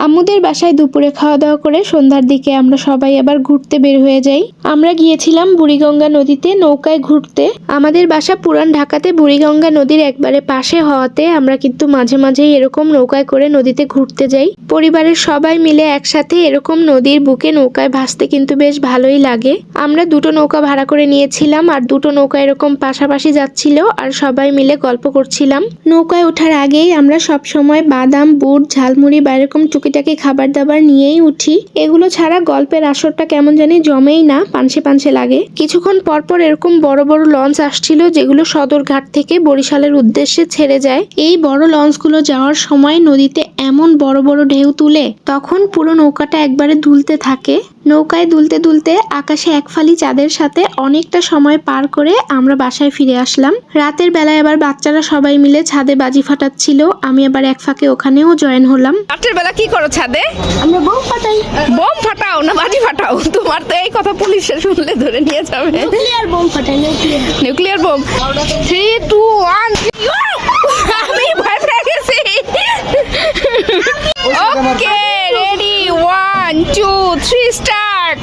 আম্মুদের বাসায় দুপুরে খাওয়া দাওয়া করে সন্ধ্যার দিকে আমরা সবাই আবার ঘুরতে বের হয়ে যাই। আমরা গিয়েছিলাম বুড়িগঙ্গা নদীতে নৌকায় ঘুরতে। আমাদের বাসা পুরান ঢাকাতে বুড়িগঙ্গা নদীর একবারে পাশে হওয়াতে আমরা কিন্তু মাঝে মাঝেই এরকম নৌকায় করে নদীতে ঘুরতে যাই। পরিবারের সবাই মিলে একসাথে এরকম নদীর বুকে নৌকায় ভাসতে কিন্তু বেশ ভালোই লাগে। আমরা দুটো নৌকা ভাড়া করে নিয়েছিলাম আর দুটো নৌকা এরকম পাশাপাশি যাচ্ছিল আর সবাই মিলে গল্প করছিলাম। নৌকায় ওঠার আগেই আমরা সব সময় বাদাম, বুট, ঝালমুড়ি বা এরকম টুকিটাকি খাবার দাবার নিয়েই উঠি। এগুলো ছাড়া গল্পের আসরটা কেমন জানি জমেই না, পানসে পানসে লাগে। কিছুক্ষণ পরপর এরকম বড় বড় লঞ্চ আসছিল যেগুলো সদরঘাট থেকে বরিশালের উদ্দেশ্যে ছেড়ে যায়। এই বড় লঞ্চগুলো যাওয়ার সময় নদীতে এমন বড় বড় ঢেউ তুলে তখন পুরো নৌকাটা একবারে দুলতে থাকে। নৌকায় দুলতে দুলতে আকাশে এক ফালি চাঁদের সাথে অনেকটা সময় পার করে আমরা বাসায় ফিরে আসলাম। রাতের বেলায় আবার বাচ্চারা সবাই মিলে ছাদে বাজি ফাটাচ্ছিল। আমি আবার এক ফাঁকে ওখানেও জয়েন হলাম। রাতের বেলা কি করো ছাদে? আমরা বোম ফাটাই। বোম ফাটাও না বাজি ফাটাও? তোমার তো এই কথা পুলিশে শুনলে ধরে নিয়ে যাবে। নিউক্লিয়ার বোম ফাটাই। Nuclear bomb. 3 2 1 আমি ভয় পেয়ে গেছি। Okay ready 1 2 3 start.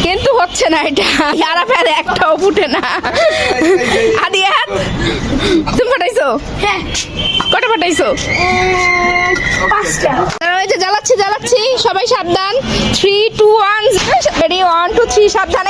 কিন্তু হচ্ছে না এটা, ইয়ারা ফেলে একটাও ফুটে না। আদিয়াত তুমি ফাটাইছো? হ্যাঁ। কটা ফাটাইছো? 5টা। ওই যে জ্বালাচ্ছি জ্বালাচ্ছি, সবাই সাবধান। 3 2 1 রেডি 1 2 3 সাবধান।